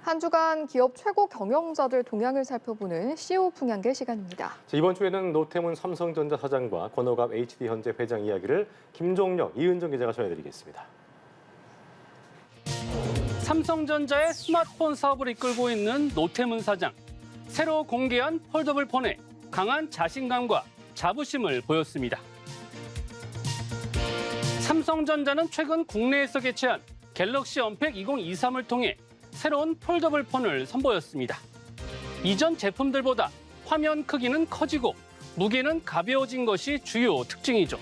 한 주간 기업 최고 경영자들 동향을 살펴보는 CEO 풍향계 시간입니다. 이번 주에는 노태문 삼성전자 사장과 권오갑 HD현대 회장 이야기를 김종혁, 이은정 기자가 전해드리겠습니다. 삼성전자의 스마트폰 사업을 이끌고 있는 노태문 사장. 새로 공개한 폴더블 폰에 강한 자신감과 자부심을 보였습니다. 삼성전자는 최근 국내에서 개최한 갤럭시 언팩 2023을 통해 새로운 폴더블 폰을 선보였습니다. 이전 제품들보다 화면 크기는 커지고 무게는 가벼워진 것이 주요 특징이죠.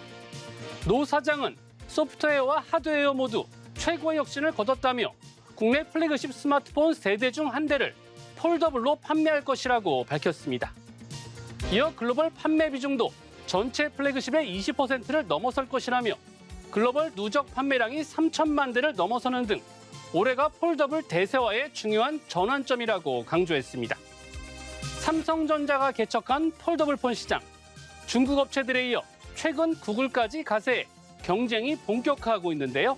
노 사장은 소프트웨어와 하드웨어 모두 최고의 혁신을 거뒀다며 국내 플래그십 스마트폰 3대 중 1대를 폴더블로 판매할 것이라고 밝혔습니다. 이어 글로벌 판매 비중도 전체 플래그십의 20%를 넘어설 것이라며 글로벌 누적 판매량이 3천만 대를 넘어서는 등 올해가 폴더블 대세화의 중요한 전환점이라고 강조했습니다. 삼성전자가 개척한 폴더블 폰 시장. 중국 업체들에 이어 최근 구글까지 가세해 경쟁이 본격화하고 있는데요.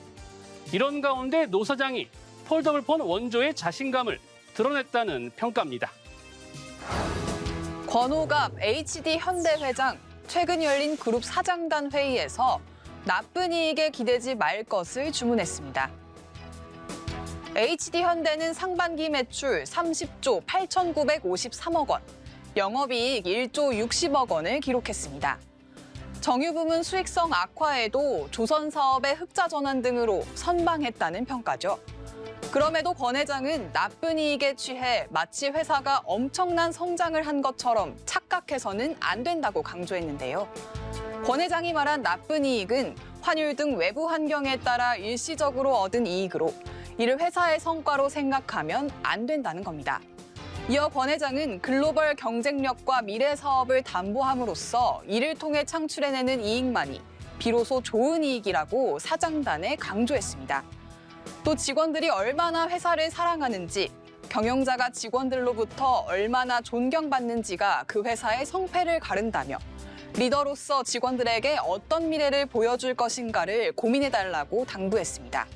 이런 가운데 노 사장이 폴더블 폰 원조의 자신감을 드러냈다는 평가입니다. 권오갑 HD현대 회장, 최근 열린 그룹 사장단 회의에서 나쁜 이익에 기대지 말 것을 주문했습니다. HD현대는 상반기 매출 30조 8,953억 원, 영업이익 1조 60억 원을 기록했습니다. 정유 부문 수익성 악화에도 조선 사업의 흑자 전환 등으로 선방했다는 평가죠. 그럼에도 권 회장은 나쁜 이익에 취해 마치 회사가 엄청난 성장을 한 것처럼 착각해서는 안 된다고 강조했는데요. 권 회장이 말한 나쁜 이익은 환율 등 외부 환경에 따라 일시적으로 얻은 이익으로 이를 회사의 성과로 생각하면 안 된다는 겁니다. 이어 권 회장은 글로벌 경쟁력과 미래 사업을 담보함으로써 이를 통해 창출해내는 이익만이 비로소 좋은 이익이라고 사장단에 강조했습니다. 또 직원들이 얼마나 회사를 사랑하는지, 경영자가 직원들로부터 얼마나 존경받는지가 그 회사의 성패를 가른다며 리더로서 직원들에게 어떤 미래를 보여줄 것인가를 고민해달라고 당부했습니다.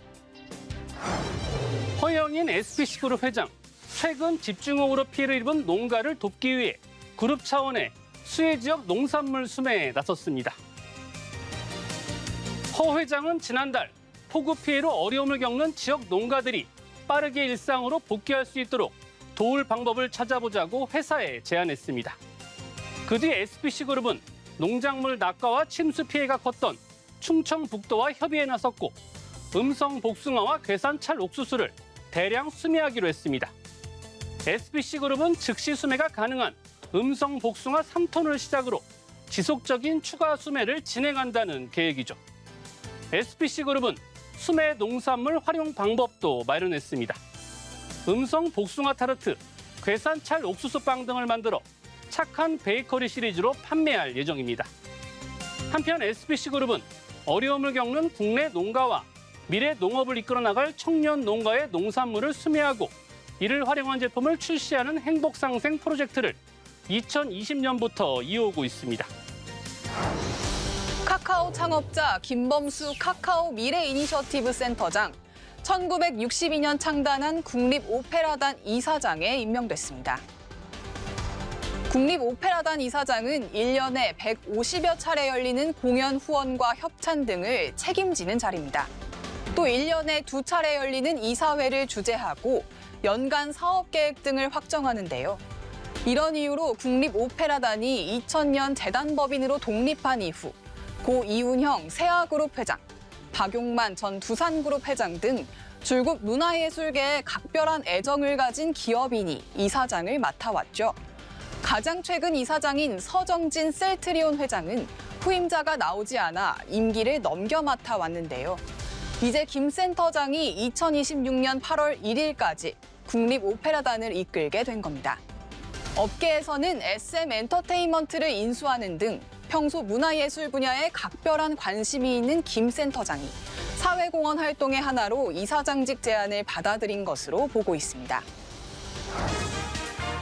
허영인 SPC그룹 회장. 최근 집중호우로 피해를 입은 농가를 돕기 위해 그룹 차원의 수해 지역 농산물 수매에 나섰습니다. 허 회장은 지난달 폭우 피해로 어려움을 겪는 지역 농가들이 빠르게 일상으로 복귀할 수 있도록 도울 방법을 찾아보자고 회사에 제안했습니다. 그 뒤 SPC그룹은 농작물 낙과와 침수 피해가 컸던 충청북도와 협의에 나섰고 음성 복숭아와 괴산 찰 옥수수를 대량 수매하기로 했습니다. SPC그룹은 즉시 수매가 가능한 음성 복숭아 3톤을 시작으로 지속적인 추가 수매를 진행한다는 계획이죠. SPC그룹은 수매 농산물 활용 방법도 마련했습니다. 음성 복숭아 타르트, 괴산 찰 옥수수빵 등을 만들어 착한 베이커리 시리즈로 판매할 예정입니다. 한편 SPC그룹은 어려움을 겪는 국내 농가와 미래 농업을 이끌어 나갈 청년 농가의 농산물을 수매하고 이를 활용한 제품을 출시하는 행복상생 프로젝트를 2020년부터 이어오고 있습니다. 카카오 창업자 김범수 카카오 미래 이니셔티브 센터장, 1962년 창단한 국립오페라단 이사장에 임명됐습니다. 국립오페라단 이사장은 1년에 150여 차례 열리는 공연 후원과 협찬 등을 책임지는 자리입니다. 또 1년에 2차례 열리는 이사회를 주재하고 연간 사업계획 등을 확정하는데요. 이런 이유로 국립오페라단이 2000년 재단법인으로 독립한 이후 고 이운형 세아그룹 회장, 박용만 전 두산그룹 회장 등 줄곧 문화예술계에 각별한 애정을 가진 기업인이 이사장을 맡아왔죠. 가장 최근 이사장인 서정진 셀트리온 회장은 후임자가 나오지 않아 임기를 넘겨 맡아왔는데요. 이제 김 센터장이 2026년 8월 1일까지 국립오페라단을 이끌게 된 겁니다. 업계에서는 SM 엔터테인먼트를 인수하는 등 평소 문화예술 분야에 각별한 관심이 있는 김 센터장이 사회공헌 활동의 하나로 이사장직 제안을 받아들인 것으로 보고 있습니다.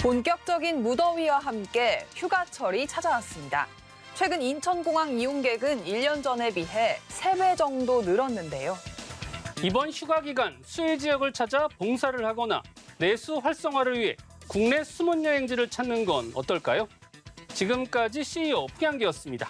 본격적인 무더위와 함께 휴가철이 찾아왔습니다. 최근 인천공항 이용객은 1년 전에 비해 3배 정도 늘었는데요. 이번 휴가 기간 수해 지역을 찾아 봉사를 하거나 내수 활성화를 위해 국내 숨은 여행지를 찾는 건 어떨까요? 지금까지 CEO 풍양기였습니다.